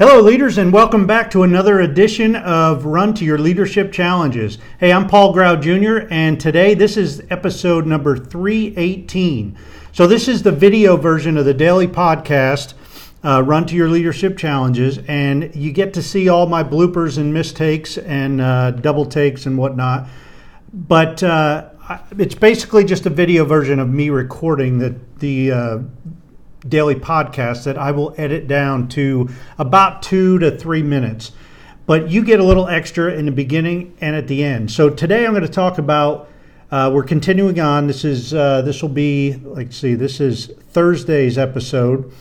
Hello leaders, and welcome back to another edition of Run to Your Leadership Challenges. Hey, I'm Paul Grau Jr. and today this is episode number 318. So this is the video version of the daily podcast, Run to Your Leadership Challenges, and you get to see all my bloopers and mistakes and double takes and whatnot. But it's basically just a video version of me recording the daily podcast that I will edit down to about 2 to 3 minutes. But you get a little extra in the beginning and at the end. So today I'm going to talk about, we're continuing on. This will be, this is Thursday's episode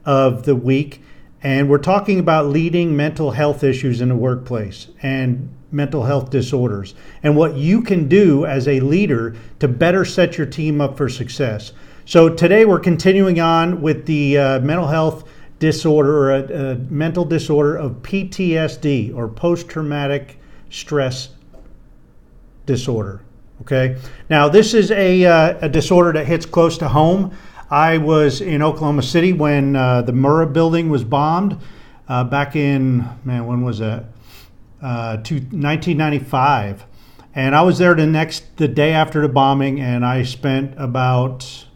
of the week. And we're talking about leading mental health issues in the workplace and mental health disorders and what you can do as a leader to better set your team up for success. So today we're continuing on with the mental health disorder, or mental disorder of PTSD, or post-traumatic stress disorder. Okay. Now this is a disorder that hits close to home. I was in Oklahoma City when the Murrah building was bombed back in, when was that? 1995. And I was there the day after the bombing, and I spent about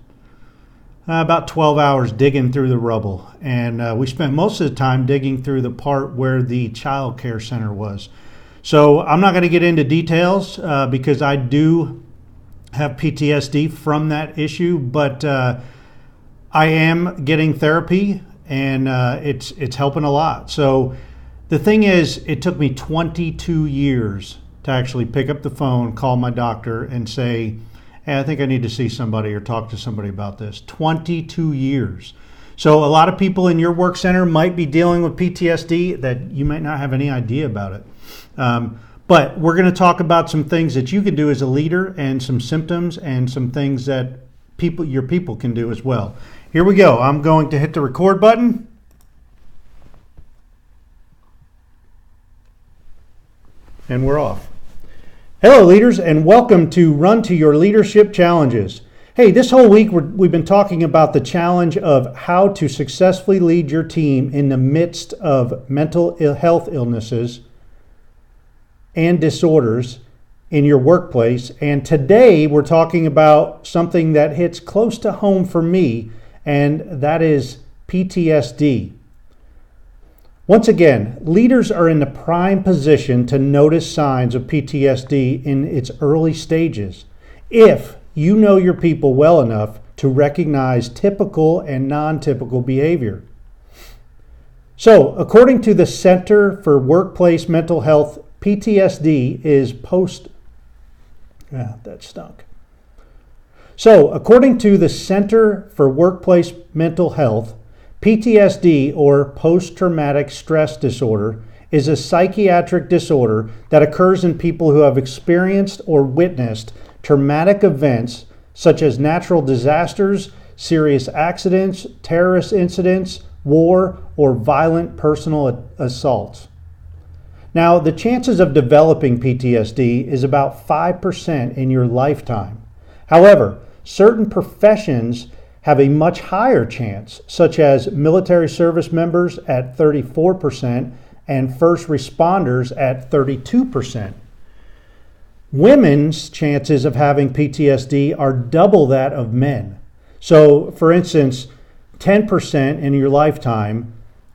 12 hours digging through the rubble. And we spent most of the time digging through the part where the child care center was. So I'm not going to get into details because I do have PTSD from that issue, but I am getting therapy, and it's helping a lot. So the thing is, it took me 22 years to actually pick up the phone, call my doctor, and say, hey, I think I need to see somebody or talk to somebody about this. 22 years. So a lot of people in your work center might be dealing with PTSD that you might not have any idea about it. But we're going to talk about some things that you can do as a leader, and some symptoms and some things that your people can do as well. Here we go. I'm going to hit the record button. And we're off. Hello leaders, and welcome to Run to Your Leadership Challenges. Hey, this whole week we've been talking about the challenge of how to successfully lead your team in the midst of mental health illnesses and disorders in your workplace. And today we're talking about something that hits close to home for me, and that is PTSD. Once again, leaders are in the prime position to notice signs of PTSD in its early stages, if you know your people well enough to recognize typical and non-typical behavior. So, according to the Center for Workplace Mental Health, PTSD is So, according to the Center for Workplace Mental Health, PTSD, or post-traumatic stress disorder, is a psychiatric disorder that occurs in people who have experienced or witnessed traumatic events such as natural disasters, serious accidents, terrorist incidents, war, or violent personal assaults. Now, the chances of developing PTSD is about 5% in your lifetime. However, certain professions have a much higher chance, such as military service members at 34% and first responders at 32%. Women's chances of having PTSD are double that of men. So, for instance, 10% in your lifetime,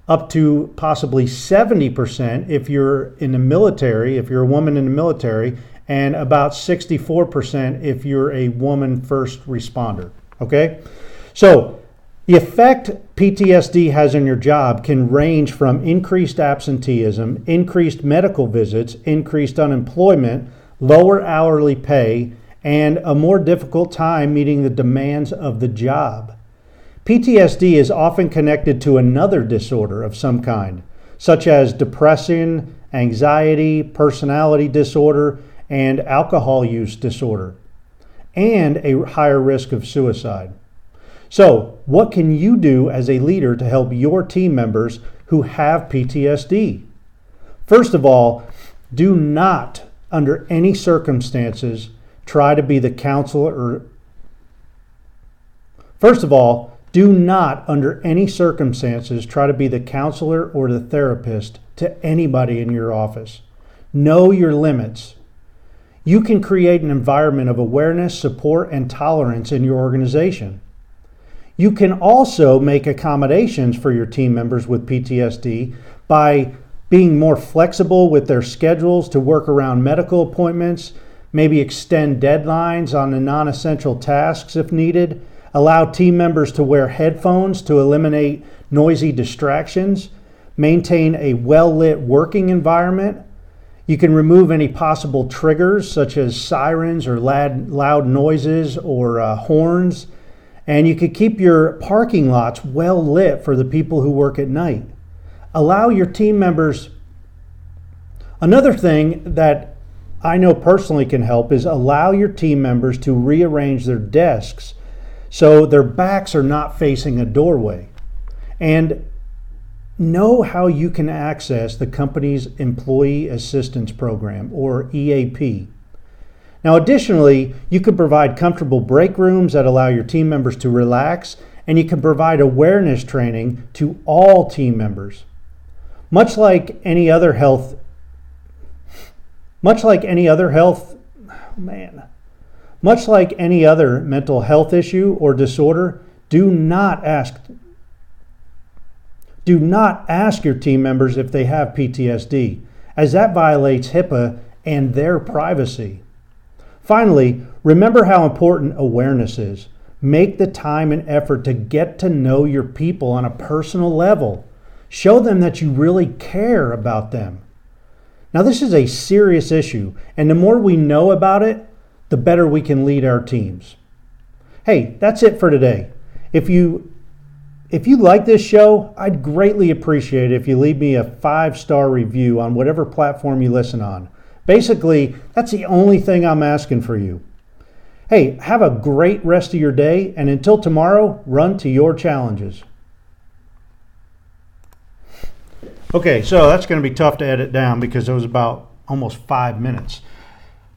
up to possibly 70% if you're in the military, if you're a woman in the military, and about 64% if you're a woman first responder. Okay? So, the effect PTSD has on your job can range from increased absenteeism, increased medical visits, increased unemployment, lower hourly pay, and a more difficult time meeting the demands of the job. PTSD is often connected to another disorder of some kind, such as depression, anxiety, personality disorder, and alcohol use disorder, and a higher risk of suicide. So, what can you do as a leader to help your team members who have PTSD? First of all, do not, under any circumstances, try to be the counselor Do not, under any circumstances, try to be the counselor or the therapist to anybody in your office. Know your limits. You can create an environment of awareness, support, and tolerance in your organization. You can also make accommodations for your team members with PTSD by being more flexible with their schedules to work around medical appointments, maybe extend deadlines on the non-essential tasks if needed, allow team members to wear headphones to eliminate noisy distractions, maintain a well-lit working environment. You can remove any possible triggers such as sirens or loud noises or horns. And you could keep your parking lots well lit for the people who work at night. Allow your team members. Another thing that I know personally can help is allow your team members to rearrange their desks so their backs are not facing a doorway. And know how you can access the company's Employee Assistance Program, or EAP. Now, additionally, you can provide comfortable break rooms that allow your team members to relax, and you can provide awareness training to all team members. Much like any other mental health issue or disorder, do not ask your team members if they have PTSD, as that violates HIPAA and their privacy. Finally, remember how important awareness is. Make the time and effort to get to know your people on a personal level. Show them that you really care about them. Now, this is a serious issue, and the more we know about it, the better we can lead our teams. Hey, that's it for today. If you like this show, I'd greatly appreciate it if you leave me a 5-star review on whatever platform you listen on. Basically, that's the only thing I'm asking for you. Hey, have a great rest of your day, and until tomorrow, run to your challenges. Okay, so that's going to be tough to edit down because it was about almost 5 minutes.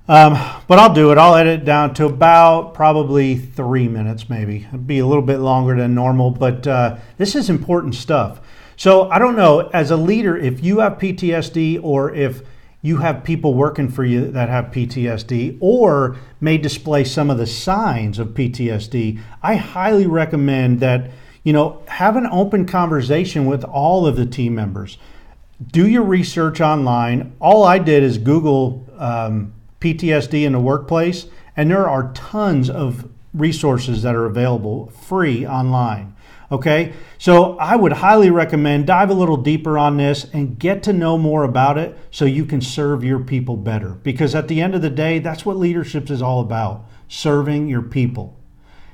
But I'll do it. I'll edit it down to about probably 3 minutes maybe. It'll be a little bit longer than normal, but this is important stuff. So I don't know, as a leader, if you have PTSD or if you have people working for you that have PTSD or may display some of the signs of PTSD, I highly recommend that, have an open conversation with all of the team members. Do your research online. All I did is Google PTSD in the workplace, and there are tons of resources that are available free online. Okay, so I would highly recommend dive a little deeper on this and get to know more about it so you can serve your people better. Because at the end of the day, that's what leadership is all about, serving your people.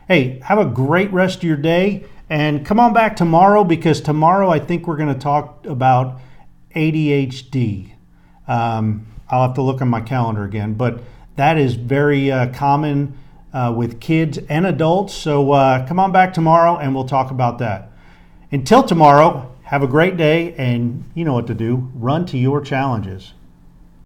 Hey, have a great rest of your day, and come on back tomorrow, because tomorrow I think we're going to talk about ADHD. I'll have to look on my calendar again, but that is very common with kids and adults. So come on back tomorrow and we'll talk about that. Until tomorrow, have a great day, and you know what to do. Run to your challenges.